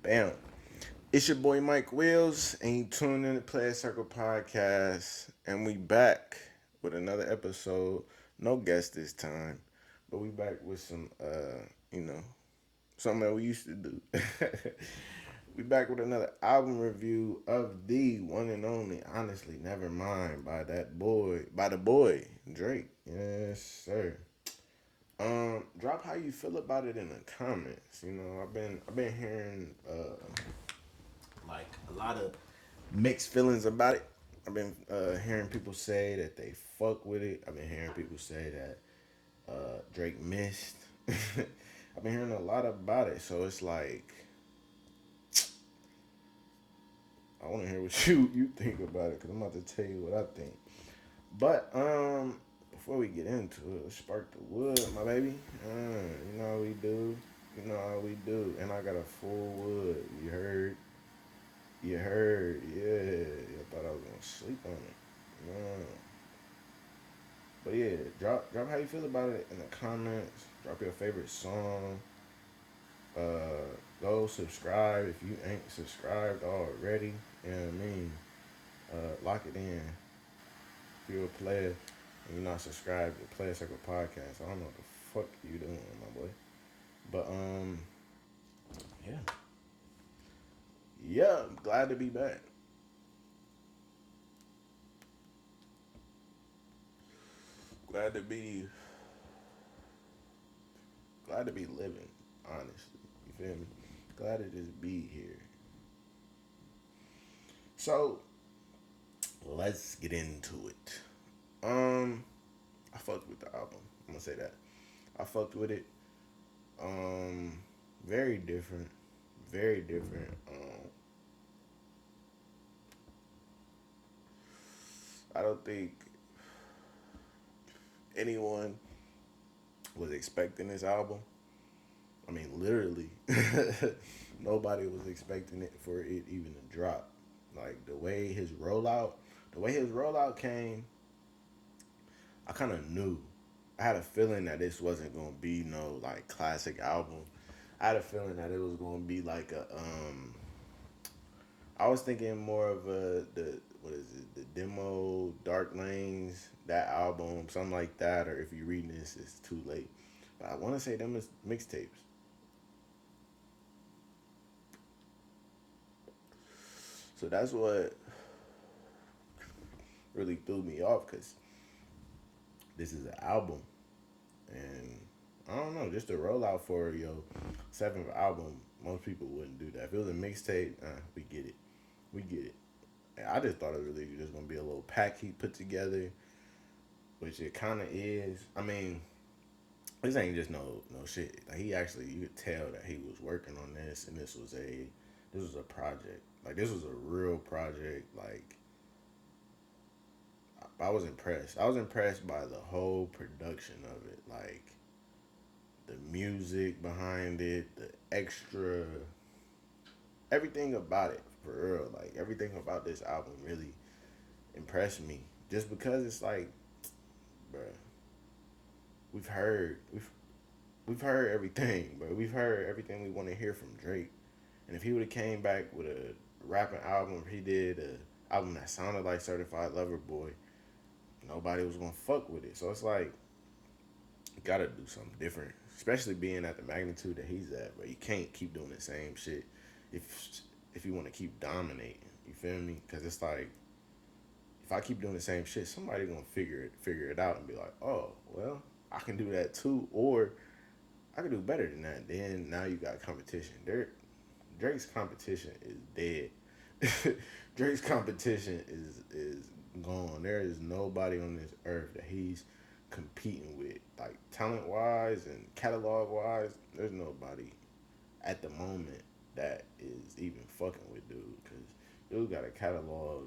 Bam. It's your boy Mike Wills, and you tuned in to Playas podcast, and we back with another episode. No guest this time, but we back with some, you know, something that we used to do. We back with another album review of the one and only, honestly, Nevermind by the boy Drake. Yes, sir. Drop how you feel about it in the comments. I've been hearing like a lot of mixed feelings about it. I've been hearing people say that they fuck with it. I've been hearing people say that Drake missed. I've been hearing a lot about it, so it's like I want to hear what you think about it because I'm about to tell you what I think. But before we get into it, let's spark the wood, my baby. You know how we do. You know how we do. And I got a full wood. You heard? You heard? Yeah. I thought I was gonna sleep on it. No. But yeah, drop how you feel about it in the comments. Drop your favorite song. Go subscribe if you ain't subscribed already. You know what I mean? Lock it in. If you're a player and you're not subscribed to Player Circle Podcast, I don't know what the fuck you doing, my boy. But yeah, yeah, I'm glad to be back. Glad to be, glad to be living. Honestly, you feel me? Glad to just be here. So let's get into it. I fucked with the album. I'm gonna say that. I fucked with it. Um, very different. Very different. I don't think anyone was expecting this album. I mean, literally, nobody was expecting it for it even to drop. Like the way his rollout came, I kind of knew. I had a feeling that this wasn't gonna be no like classic album. I had a feeling that it was gonna be like a I was thinking more of the what is it, the demo Dark Lanes, that album, something like that, or if you're reading this, it's too late. But I want to say them is mixtapes. So that's what really threw me off because this is an album, and I don't know, just a rollout for your seventh album. Most people wouldn't do that. If it was a mixtape, we get it, we get it. I just thought it was really just gonna be a little pack he put together, which it kind of is. I mean, this ain't just no shit. Like he actually, you could tell that he was working on this, and this was a project. Like this was a real project. Like I was impressed. I was impressed by the whole production of it. Like the music behind it, the extra, everything about it for real. Like everything about this album really impressed me. Just because it's like, bruh, we've heard we've heard everything, bro. We've heard everything we want to hear from Drake. And if he would have came back with a rapping album, if he did a album that sounded like Certified Lover Boy, nobody was gonna fuck with it. So it's like you gotta do something different, especially being at the magnitude that he's at. But you can't keep doing the same shit if if you want to keep dominating. You feel me? Because it's like if I keep doing the same shit, somebody gonna figure it out and be like, oh well, I can do that too, or I can do better than that. Then now you got competition. Drake's competition is dead. Drake's competition is gone. There is nobody on this earth that he's competing with, like talent wise and catalog wise. There's nobody at the moment that is even fucking with dude, because dude got a catalog.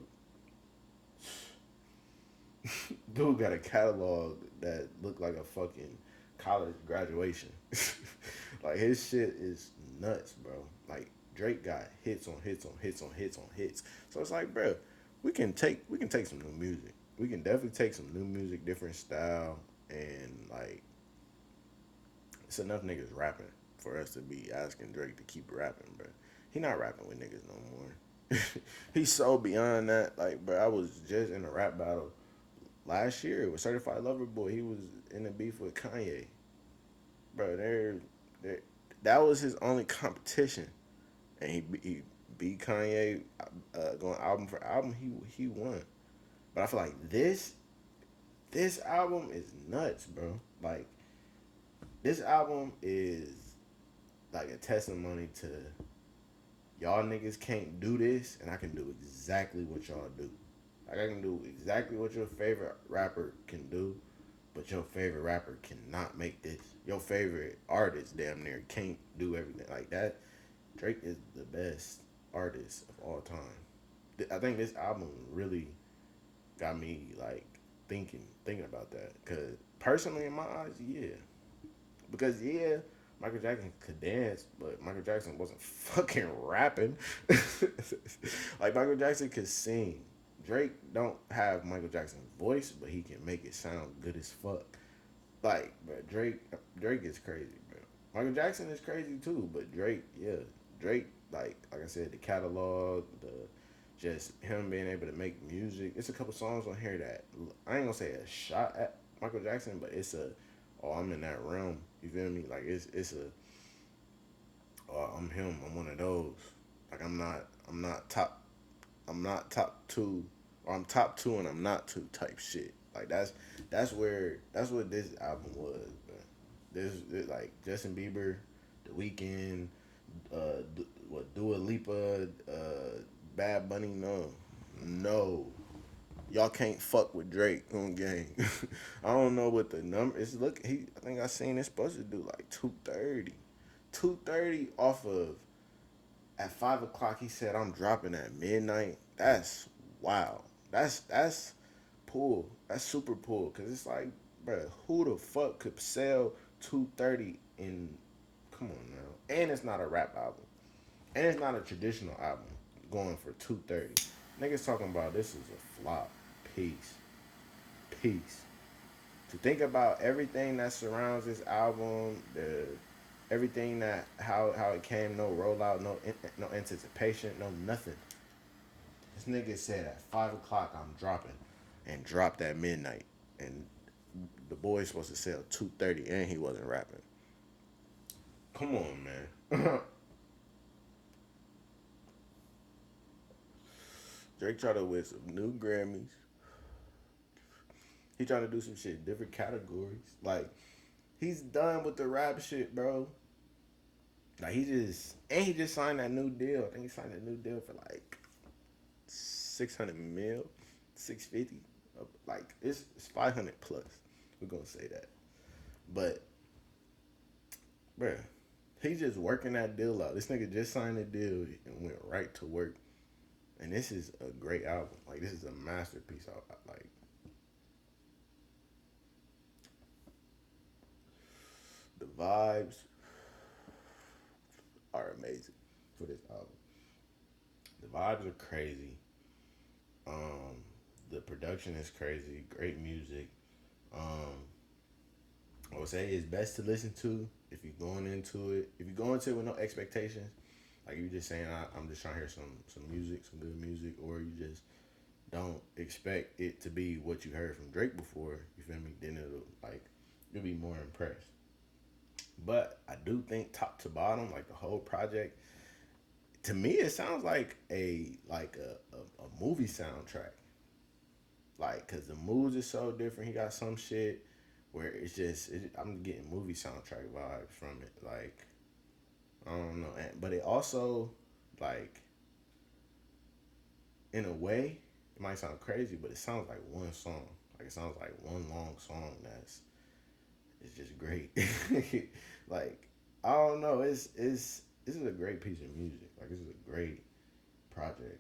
Dude got a catalog that looked like a fucking college graduation. Like his shit is nuts, bro. Like Drake got hits on hits on hits on hits on hits. So it's like, bro, we can take some new music. We can definitely take some new music, different style, and like it's enough niggas rapping for us to be asking Drake to keep rapping, bro. He not rapping with niggas no more. He's so beyond that. Like, bro, I was just in a rap battle last year with Certified Lover Boy. He was in a beef with Kanye. Bro, they that was his only competition, and he beat Kanye going album for album. He won. But I feel like this album is nuts, bro. Like this album is like a testimony to y'all niggas can't do this, and I can do exactly what y'all do. Like I can do exactly what your favorite rapper can do, but your favorite rapper cannot make this. Your favorite artist damn near can't do everything like that. Drake is the best artist of all time. I think this album really got me like thinking about that. Cause personally, in my eyes, yeah, because yeah, Michael Jackson could dance, but Michael Jackson wasn't fucking rapping. Like Michael Jackson could sing. Drake don't have Michael Jackson's voice, but he can make it sound good as fuck. Like, but Drake is crazy, bro. Michael Jackson is crazy too, but Drake, yeah, Drake, like I said, the catalog, the just him being able to make music. It's a couple songs on here that I ain't gonna say a shot at Michael Jackson, but it's a oh I'm in that realm. You feel me? Like it's a oh I'm him. I'm one of those. Like I'm not top two or I'm top two and I'm not two type shit. Like that's what this album was. Man. Like Justin Bieber, The Weeknd, what Dua Lipa, Bad Bunny. No, y'all can't fuck with Drake on game. I don't know what the number is. Look, I think I seen it's supposed to do like 230, 230 off of at 5 o'clock. He said I'm dropping at midnight. That's wow. That's pull. That's super pull. Cause it's like, bro, who the fuck could sell 230 in? Come on now. And it's not a rap album. And it's not a traditional album going for 230. Niggas talking about this is a flop. Peace. Peace. To think about everything that surrounds this album, the everything that how it came, no rollout, no anticipation, no nothing. This nigga said at 5 o'clock I'm dropping, and dropped at midnight, and the boy's supposed to sell 230, and he wasn't rapping. Come on, man. Drake tried to win some new Grammys. He trying to do some shit, different categories. Like he's done with the rap shit, bro. Like he just signed that new deal. I think he signed a new deal for like 600 mil, 650. Like it's 500 plus. We're gonna say that, but bruh, he just working that deal out. This nigga just signed a deal and went right to work. And this is a great album. Like this is a masterpiece. Like the vibes are amazing for this album. The vibes are crazy. Um, the production is crazy. Great music. Um, I would say it's best to listen to if you're going into it. If you go into it with no expectations, like you just saying, I'm just trying to hear some music, some good music, or you just don't expect it to be what you heard from Drake before. You feel me? Then you'll be more impressed. But I do think top to bottom, like the whole project, to me it sounds like a movie soundtrack. Like, cause the moods are so different. He got some shit where I'm getting movie soundtrack vibes from it. Like, I don't know, but it also like in a way it might sound crazy, but it sounds like one song. Like it sounds like one long song it's just great. Like I don't know, this is a great piece of music. Like this is a great project.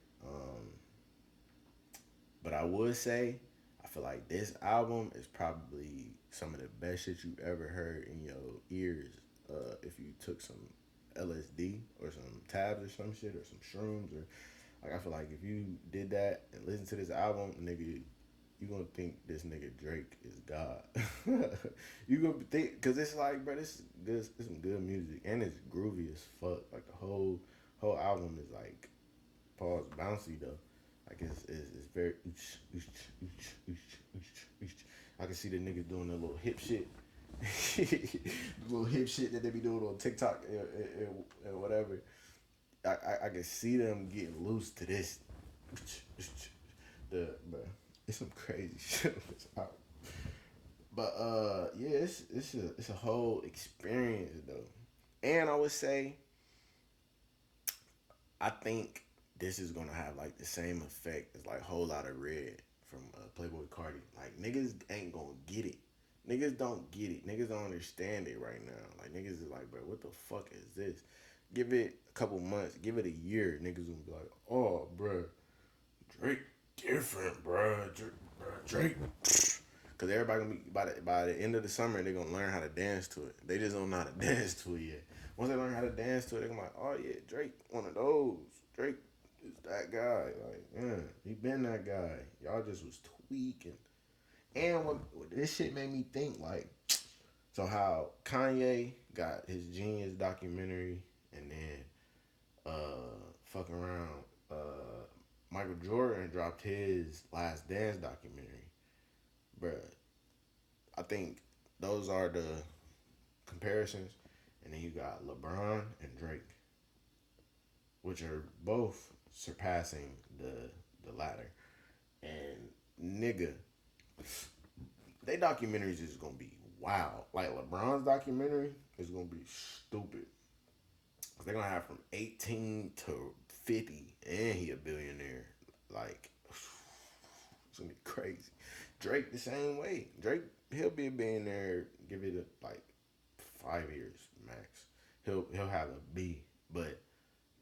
But I would say, I feel like this album is probably some of the best shit you ever heard in your ears. If you took some LSD or some tabs or some shit or some shrooms or like, I feel like if you did that and listen to this album, nigga, you gonna think this nigga Drake is God. You gonna think, cause it's like, bro, this is some good music and it's groovy as fuck. Like the whole album is like pause bouncy though. Like it's very ooch, ooch, ooch, ooch, ooch, ooch. I can see the niggas doing the little hip shit. The little hip shit that they be doing on TikTok and whatever. I can see them getting loose to this. But it's some crazy shit on this album. But yeah, it's a whole experience though. And I would say I think this is gonna have like the same effect as like Whole Lotta Red from Playboy Cardi. Like niggas ain't gonna get it. Niggas don't get it. Niggas don't understand it right now. Like niggas is like, bro, what the fuck is this? Give it a couple months, give it a year, niggas gonna be like, oh, bro, Drake different, bro. Drake. Cause everybody gonna be by the end of the summer, they gonna learn how to dance to it. They just don't know how to dance to it yet. Once they learn how to dance to it, they gonna be like, oh yeah, Drake, one of those. Drake is that guy. Like, yeah, he been that guy. Y'all just was tweaking. And what this shit made me think, like, so how Kanye got his Genius documentary, and then fuck around, Michael Jordan dropped his Last Dance documentary, bruh. I think those are the comparisons, and then you got LeBron and Drake, which are both surpassing the latter. And nigga, they documentaries is gonna be wild. Like LeBron's documentary is gonna be stupid. They're gonna have from 18 to 50, and he a billionaire. Like, it's gonna be crazy. Drake the same way. Drake, he'll be a billionaire. Give it like 5 years max. He'll have a B. But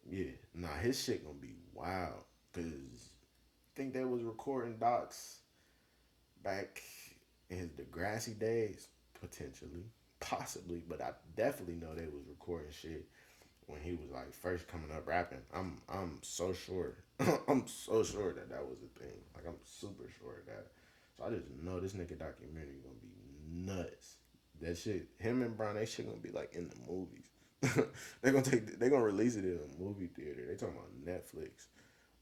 yeah, nah, his shit gonna be wild. Cause I think they was recording docs back in his Degrassi days, potentially, possibly. But I definitely know they was recording shit when he was like first coming up rapping. I'm so sure. I'm so sure that that was a thing. Like I'm super sure of that. So I just know this nigga documentary gonna be nuts. That shit, him and Brown, they shit gonna be like in the movies. They gonna release it in a movie theater. They talking about Netflix.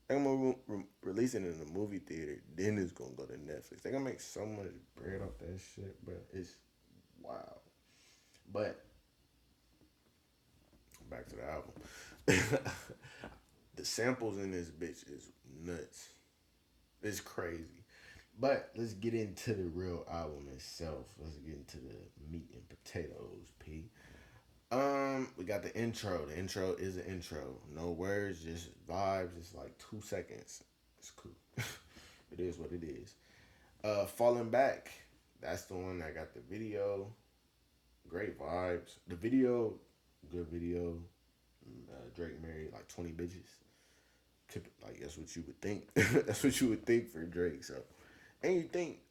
They gonna release it in the movie theater. Then it's gonna go to Netflix. They gonna make so much bread off that shit, bro. It's wild. But back to the album. The samples in this bitch is nuts. It's crazy. But let's get into the real album itself. Let's get into the meat and potatoes, P. We got the intro. The intro is an intro. No words, just vibes. It's like 2 seconds. It's cool. It is what it is. Falling Back. That's the one that got the video. Great vibes. The video, good video. Drake married like 20 bitches. Like that's what you would think. That's what you would think for Drake. So, and you think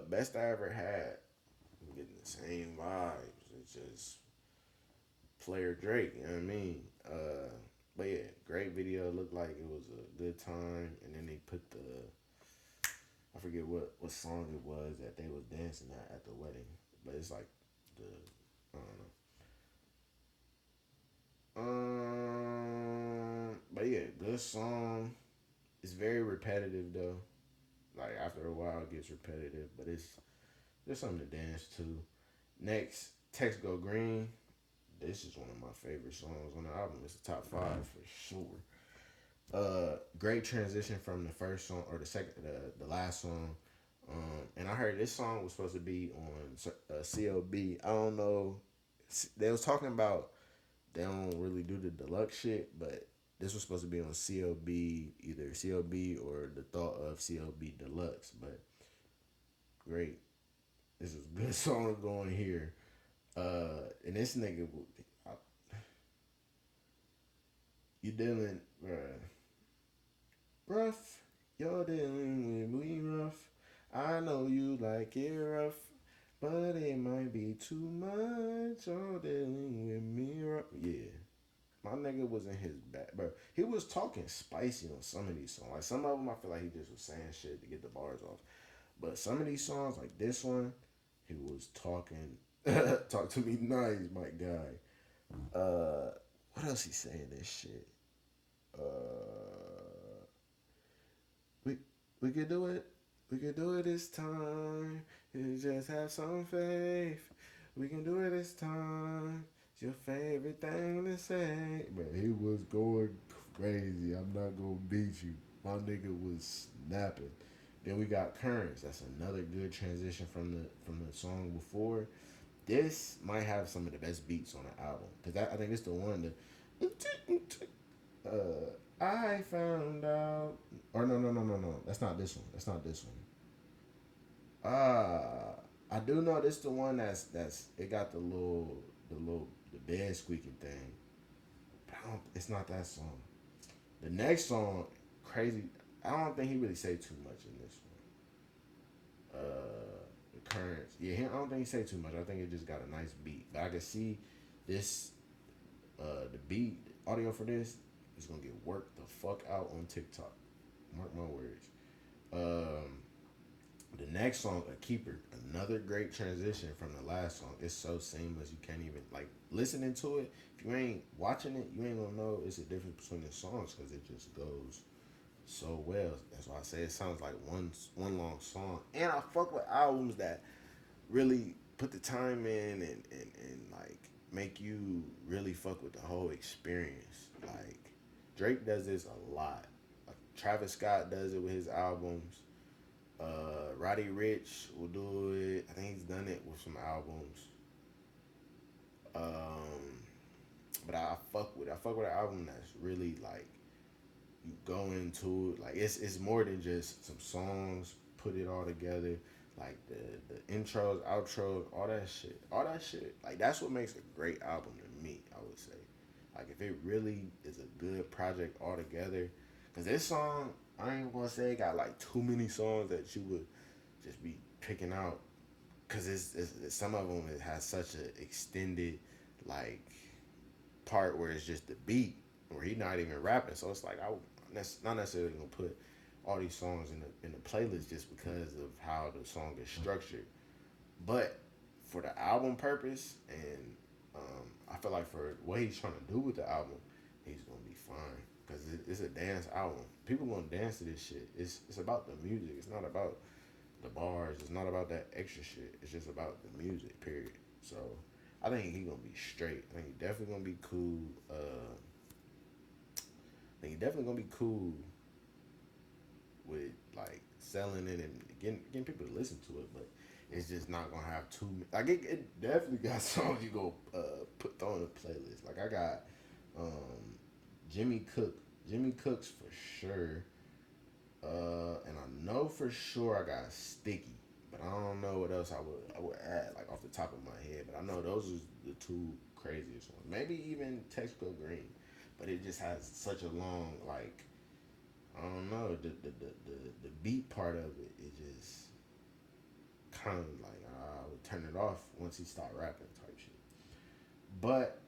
best I ever had. I'm getting the same vibes. It's just player Drake. You know what I mean? But yeah, great video. Looked like it was a good time. And then they put the I forget what song it was that they was dancing at the wedding. But it's like the I don't know. But yeah, good song. It's very repetitive though. Like after a while, it gets repetitive, but it's there's something to dance to. Next, Text Go Green. This is one of my favorite songs on the album. It's the top five for sure. Great transition from the first song or the second, the last song. And I heard this song was supposed to be on CLB. I don't know. They was talking about they don't really do the deluxe shit, but this was supposed to be on CLB, either CLB or the thought of CLB Deluxe. But great, this is a good song going here. And this nigga, you dealing, rough. You're dealing with me rough. I know you like it rough, but it might be too much. You're dealing with me rough. Yeah. My nigga was in his back, bro. He was talking spicy on some of these songs. Like some of them, I feel like he just was saying shit to get the bars off. But some of these songs, like this one, he was talking. Talk to me nice, my guy. What else he saying this shit? We we can do it. We can do it this time. You just have some faith. We can do it this time. It's your favorite thing to say. Man, he was going crazy. I'm not gonna beat you. My nigga was snapping. Then we got Currents. That's another good transition from the song before. This might have some of the best beats on the album because I think it's the one that I found out. Or no. That's not this one. That's not this one. I do know this the one that's it got the bed squeaking thing. But I don't, it's not that song. The next song, crazy. I don't think he really say too much in this one. The Currents. Yeah, I don't think he say too much. I think it just got a nice beat. But I can see this the beat audio for this is gonna get worked the fuck out on TikTok. Mark my words. Um, the next song, A Keeper, another great transition from the last song. It's so seamless you can't even like listening to it. If you ain't watching it, you ain't gonna know it's a difference between the songs because it just goes so well. That's why I say it sounds like one long song. And I fuck with albums that really put the time in and like make you really fuck with the whole experience. Like Drake does this a lot. Like Travis Scott does it with his albums. Roddy Rich will do it. I think he's done it with some albums. Um, but I fuck with an album that's really like you go into it like it's more than just some songs put it all together like the intros outros all that shit like that's what makes a great album to me I would say like if it really is a good project all together because this song I ain't gonna say it got like too many songs that you would just be picking out because it's some of them it has such an extended like part where it's just the beat where he not even rapping. So it's like I not necessarily gonna put all these songs in the playlist just because of how the song is structured. But for the album purpose and I feel like for what he's trying to do with the album, he's gonna be fine because it's a dance album. People gonna dance to this shit. It's about the music. It's not about the bars. It's not about that extra shit. It's just about the music. Period. So I think he gonna be straight. I think he definitely gonna be cool. I think he definitely gonna be cool with like selling it and getting people to listen to it, but it's just not gonna have too many. Like it definitely got songs you go put throw in a playlist. Like I got um, Jimmy Cook, Jimmy Cooks for sure, and I know for sure I got Sticky, but I don't know what else I would add like off the top of my head. But I know those are the two craziest ones. Maybe even Texaco Green, but it just has such a long like I don't know the beat part of it. It just kind of like I would turn it off once he stopped rapping type shit. But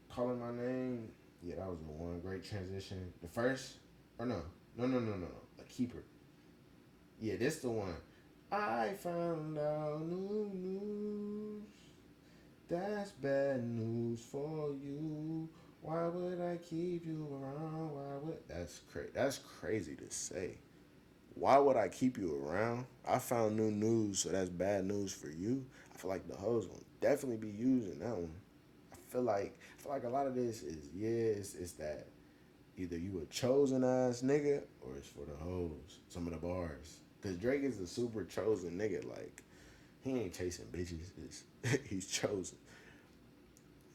calling my name. Yeah, that was the one great transition. The first or no, a keeper. Yeah, this the one. I found out new news. That's bad news for you. Why would I keep you around? Why would that's crazy to say. Why would I keep you around? I found new news, so that's bad news for you. I feel like the hoes gonna definitely be using that one. I feel like a lot of this is it's that either you a chosen ass nigga or it's for the hoes. Some of the bars, cause Drake is a super chosen nigga. Like he ain't chasing bitches. He's chosen.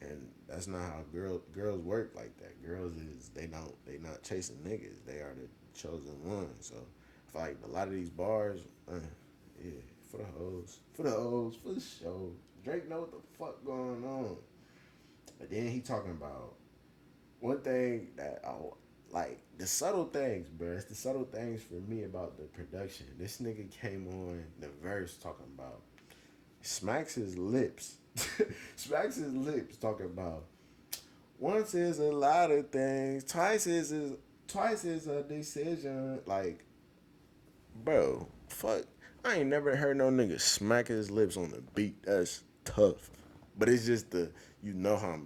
And that's not how girls work like that. Girls is they not chasing niggas. They are the chosen ones. So I feel like a lot of these bars, yeah, for the hoes, for the show. Drake know what the fuck going on. But then he talking about one thing that I like the subtle things, bro. It's the subtle things for me about the production. This nigga came on the verse talking about smacks his lips, smacks his lips talking about once is a lot of things, twice is a decision. Like, bro, fuck. I ain't never heard no nigga smack his lips on the beat. That's tough. But it's just the you know how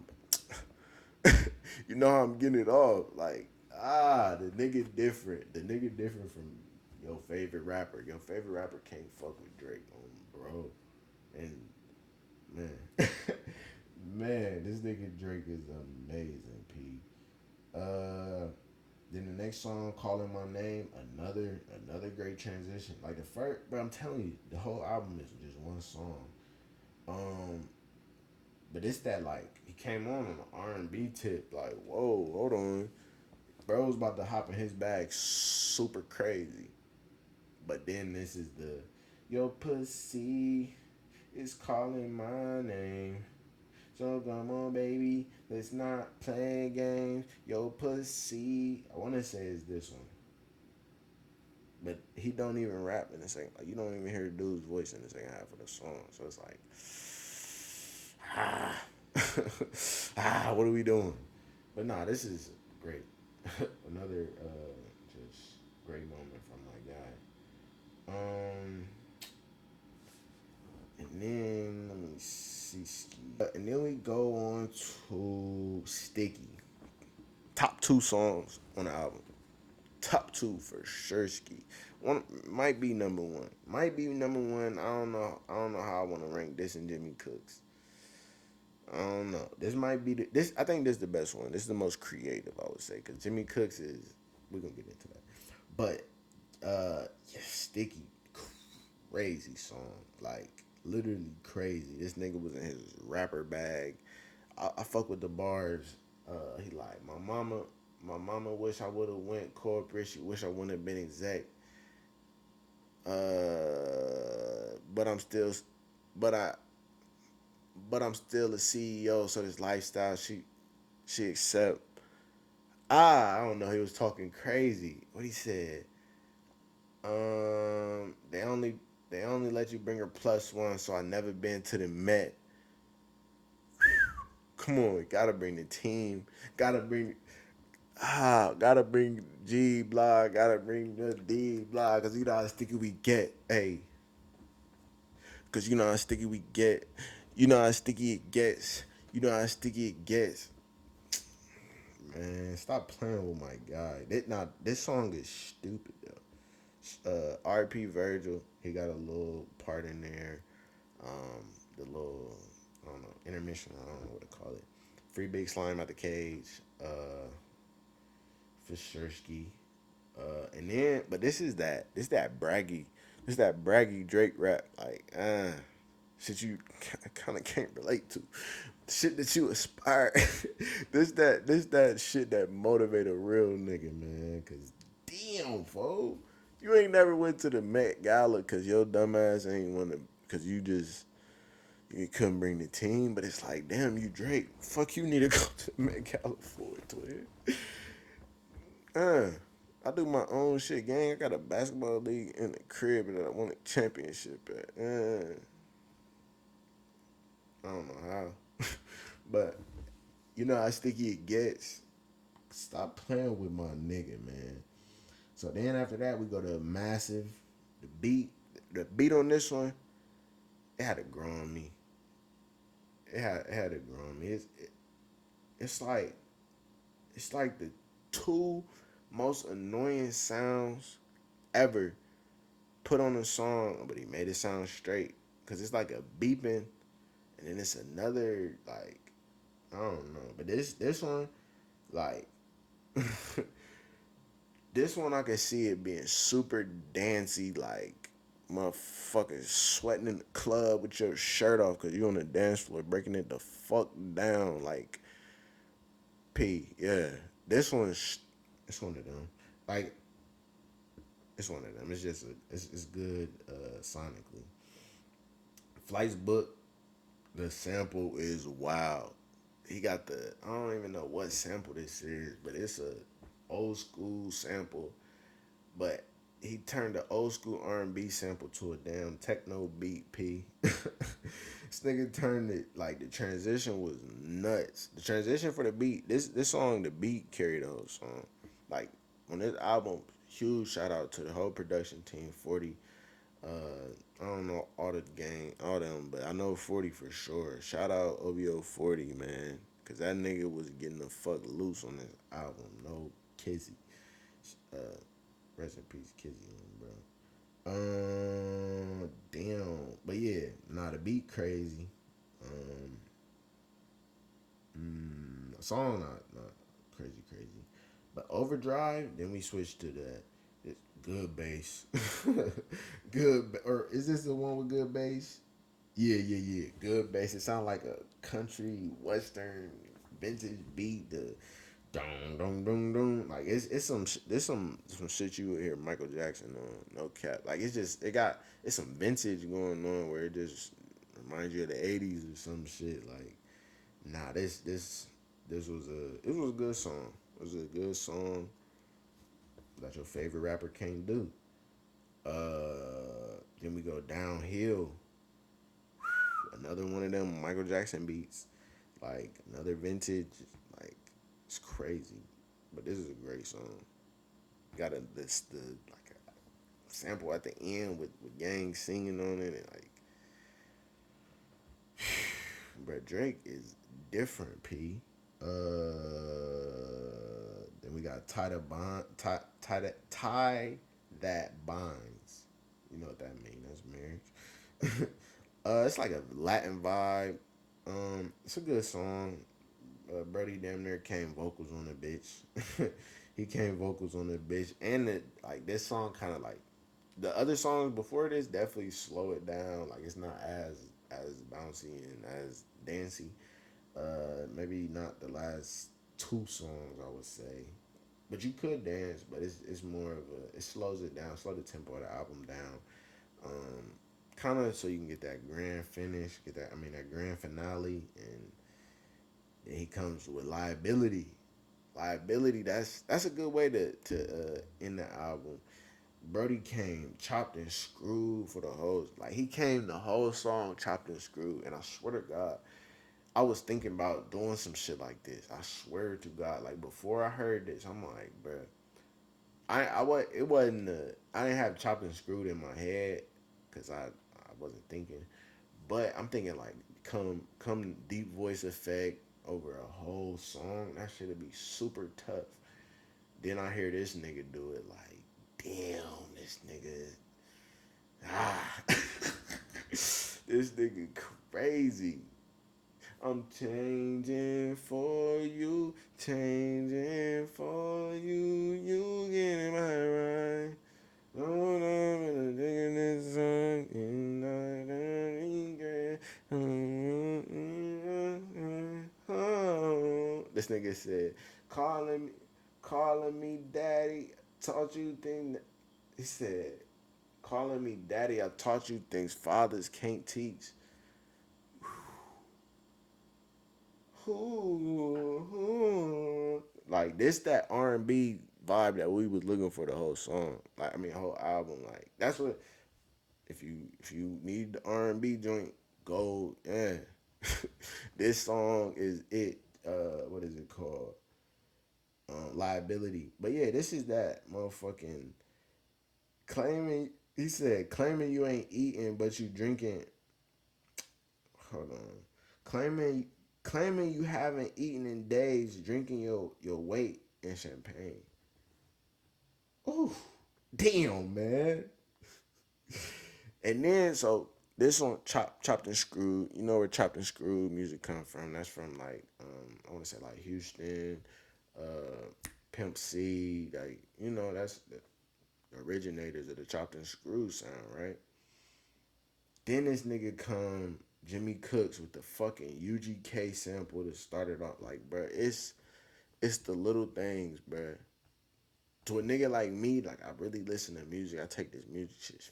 You know how I'm getting it off. Like, the nigga different. The nigga different from your favorite rapper. Your favorite rapper can't fuck with Drake, bro. And man, man, this nigga Drake is amazing. P. Uh, then the next song, "Calling My Name," another great transition. Like the first, but I'm telling you, the whole album is just one song. Um, but it's that like he came on the R&B tip. Like, whoa, hold on, bro was about to hop in his bag, super crazy. But then this is the your pussy is calling my name. So come on, baby, let's not play games. Yo, pussy. I want to say it's this one, but he don't even rap in the second. Like you don't even hear the dude's voice in the second half of the song. So it's like, ah, what are we doing? But nah, this is great. Another just great moment from my guy. And then let me see, and then we go on to Sticky. Top two songs on the album. Top two for sure. Ski. One might be number one. Might be number one. I don't know. I don't know how I want to rank this and Jimmy Cooks. I don't know. This might be this. I think this is the best one. This is the most creative, I would say, because Jimmy Cooks is. We're gonna get into that, but yeah, Sticky, crazy song, like literally crazy. This nigga was in his rapper bag. I fuck with the bars. He like my mama wish I would have went corporate. She wish I wouldn't have been exec. But I'm still, but I, but I'm still a CEO. So this lifestyle she accept. I don't know. He was talking crazy. What he said. They only let you bring her plus one. So I never been to the Met. Come on, gotta bring the team. Gotta bring G blah. Gotta bring the D blah. Cause you know how sticky we get. Hey, cause you know how sticky we get. You know how sticky it gets. You know how sticky it gets. Man, stop playing with my guy. This song is stupid though. R.P. Virgil, he got a little part in there. The little, I don't know, intermission. I don't know what to call it. Free Big Slime out the cage. Fisherski. And then, but this that braggy Drake rap, like, shit you kind of can't relate to, shit that you aspire. This that shit that motivate a real nigga, man. Cause damn, fo, you ain't never went to the Met Gala cause your dumbass ain't want to, cause you couldn't bring the team. But it's like, damn, you Drake, fuck you need to go to the Met Gala for it, twin. Uh, I do my own shit, gang. I got a basketball league in the crib that I won a championship at. I don't know how, but you know how sticky it gets. Stop playing with my nigga, man. So then after that, we go to massive. The beat on this one, it had to grow on me. It had to grow on me. It's like it's like the two most annoying sounds ever put on a song, but he made it sound straight. Cause it's like a beeping, and then it's another like I don't know. But this one, like this one, I can see it being super dancey, like motherfuckers sweating in the club with your shirt off because you on the dance floor breaking it the fuck down, like P. Yeah, this one's it's one of them. Like it's one of them. It's just it's good sonically. Flight's book. The sample is wild. He got the I don't even know what sample this is, but it's a old school sample. But he turned the old school R&B sample to a damn techno beat. P. This nigga turned it like the transition was nuts. The transition for the beat. This song, the beat carried the whole song. Like on this album, huge shout out to the whole production team. 40. I don't know all the gang, all them, but I know 40 for sure. Shout out OVO 40, man. Cause that nigga was getting the fuck loose on this album. No Kizzy. Uh, rest in peace, Kizzy, bro. Damn. But yeah, nah, the beat crazy. Um, song not crazy crazy, but Overdrive. Then we switched to the good bass. Or is this the one with good bass? Yeah, yeah, yeah. Good bass. It sounds like a country western vintage beat. The dong dong dong dong. Like it's some shit you would hear Michael Jackson on. No cap. Like it's some vintage going on where it just reminds you of the '80s or some shit. Like nah, this was a good song. It was a good song that your favorite rapper can't do. Then we go downhill. Another one of them Michael Jackson beats. Like another vintage. Like it's crazy, but this is a great song. Got the like a sample at the end with Gang singing on it and like, bro, Drake is different. P. Then we got tie that binds. You know what that means? That's marriage. It's like a Latin vibe. It's a good song. Brody damn near came vocals on the bitch. He came vocals on the bitch, and like this song kind of like the other songs before this definitely slow it down. Like it's not as bouncy and as dancey. Maybe not the last two songs I would say, but you could dance. But it's more of a it slows it down, slow the tempo of the album down. Um, Kind of so you can get that grand finish, get that I mean that grand finale, and then he comes with liability. Liability. That's a good way to end the album. Brody came chopped and screwed for the whole like he came the whole song chopped and screwed, and I swear to God, I was thinking about doing some shit like this. I swear to God, like before I heard this, I'm like, bro, I was it wasn't I didn't have chopped and screwed in my head because I wasn't thinking, but I'm thinking like come deep voice effect over a whole song. That shit'd be super tough. Then I hear this nigga do it like, damn, this nigga, ah, this nigga crazy. I'm changing for you, changing for you. You get my right. No, I'm digging this song. And this nigga said, calling me, calling me daddy. Taught you things. He said, calling me daddy. I taught you things fathers can't teach. Like this that R&B vibe that we was looking for the whole song. Like I mean whole album. Like that's what if you need the R&B joint, go yeah. This song is it. What is it called? Liability. But yeah, this is that motherfucking claiming. He said claiming you ain't eating but you drinking. Hold on. Claiming claiming you haven't eaten in days, drinking your weight in champagne. Ooh, damn, man. And then so this one chopped and screwed. You know where chopped and screwed music come from? That's from like I want to say like Houston, Pimp C. Like you know that's the originators of the chopped and screwed sound, right? Then this nigga come Jimmy Cooks with the fucking UGK sample to start it off. Like, bro, it's the little things, bro. To a nigga like me, like I really listen to music. I take this music shit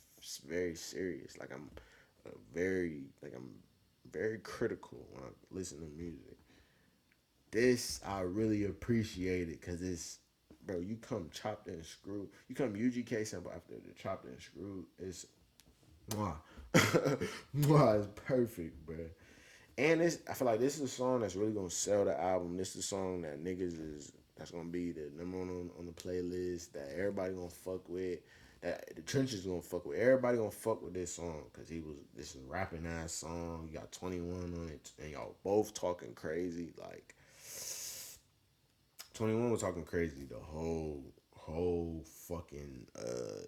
very serious. Like I'm very critical when I listen to music. This I really appreciate it because it's bro. You come chopped and screwed. You come UGK sample after the chopped and screwed. It's mwah. Mwah is perfect, bro. And I feel like this is a song that's really gonna sell the album. This is a song that niggas is that's gonna be the number one on the playlist that everybody gonna fuck with. That the trenches gonna fuck with. Everybody gonna fuck with this song because this is a rapping ass song. You got 21 on it, and y'all both talking crazy. Like, 21 was talking crazy the whole fucking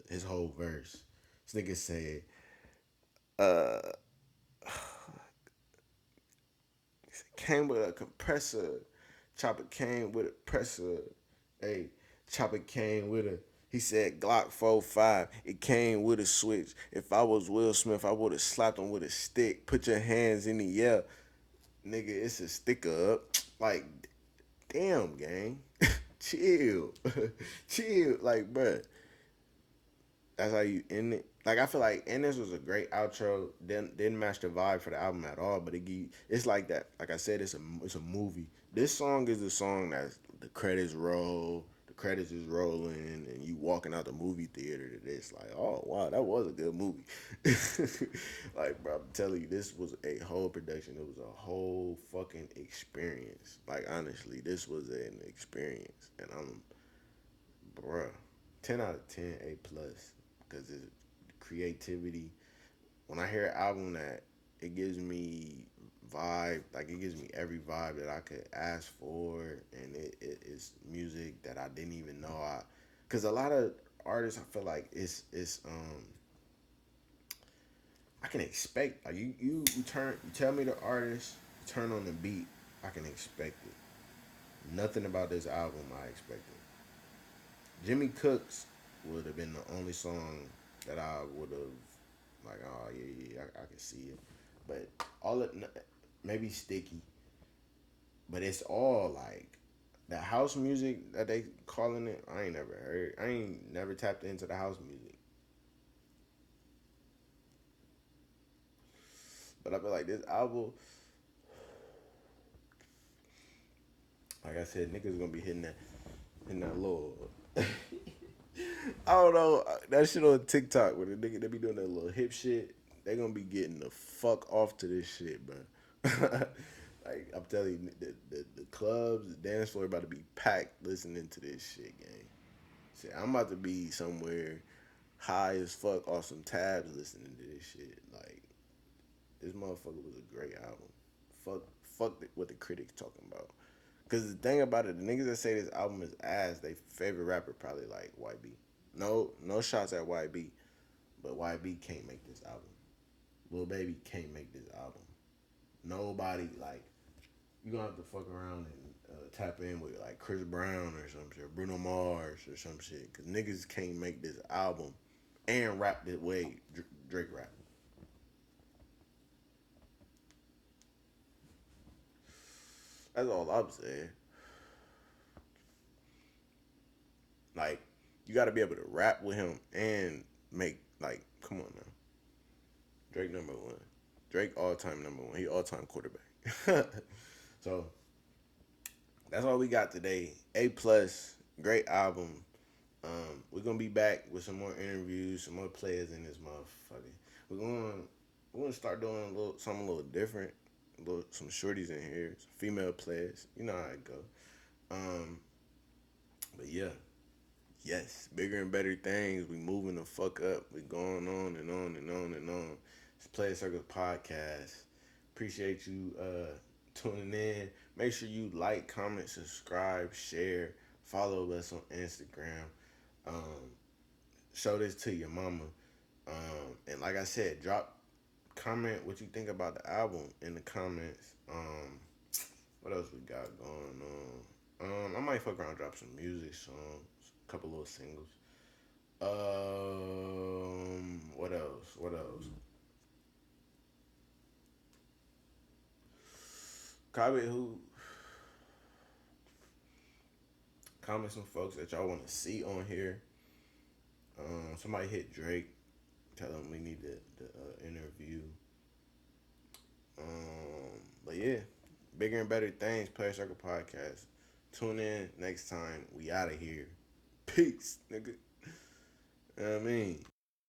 his whole verse. This nigga said, uh came with a compressor, chopper came with a presser, hey, chopper came with a he said Glock 45, it came with a switch. If I was Will Smith, I would have slapped him with a stick. Put your hands in the air. Nigga, it's a sticker up. Like, damn, gang. Chill. Chill. Like, bruh, that's how you end it. Like I feel like, and this was a great outro. Didn't match the vibe for the album at all. But it's like that. Like I said, it's a movie. This song is the song that's the credits roll. The credits is rolling, and you walking out the movie theater to this. Like, oh wow, that was a good movie. Like, bro, I'm telling you, this was a whole production. It was a whole fucking experience. Like honestly, this was an experience, and I'm bruh, 10 out of 10, A plus, because it's creativity. When I hear an album that it gives me vibe, like it gives me every vibe that I could ask for, and it's music that I didn't even know because a lot of artists I feel like it's I can expect like you tell me the artist, turn on the beat, I can expect it. Nothing about this album I expected. Jimmy Cooks would have been the only song that I would have like. Oh yeah, I can see it. But all it maybe Sticky, but it's all like the house music that they calling it. I ain't never heard. I ain't never tapped into the house music. But I feel like this album, like I said, niggas gonna be hitting that little. I don't know that shit on TikTok where the nigga they be doing that little hip shit. They gonna be getting the fuck off to this shit, bro. Like I'm telling you, the clubs, the dance floor about to be packed listening to this shit, gang. Shit, I'm about to be somewhere high as fuck off some tabs listening to this shit. Like this motherfucker was a great album. Fuck what the critics talking about. Cause the thing about it, the niggas that say this album is ass, they favorite rapper probably like YB. No shots at YB, but YB can't make this album. Lil Baby can't make this album. Nobody like you gonna have to fuck around and tap in with like Chris Brown or some shit, Bruno Mars or some shit, cause niggas can't make this album and rap the way Drake rap. That's all I'm saying. Like you got to be able to rap with him and make like come on now. Drake number one. Drake all time number one. He all time quarterback. So that's all we got today. A plus, great album. We're gonna be back with some more interviews, some more players in this motherfucker. We're gonna start doing something a little different. Some shorties in here, some female players. You know how it go. Um, but yeah, yes, bigger and better things. We moving the fuck up. We going on and on and on and on. It's Play Circles podcast. Appreciate you tuning in. Make sure you like, comment, subscribe, share, follow us on Instagram. Um, Show this to your mama. And like I said, comment what you think about the album in the comments. What else we got going on? I might fuck around, drop some music songs, a couple little singles. What else? What else? Comment who? Comment some folks that y'all want to see on here. Somebody hit Drake. Tell him we need the interview. But yeah, bigger and better things. Player Circle podcast. Tune in next time. We out of here. Peace, nigga. You know what I mean.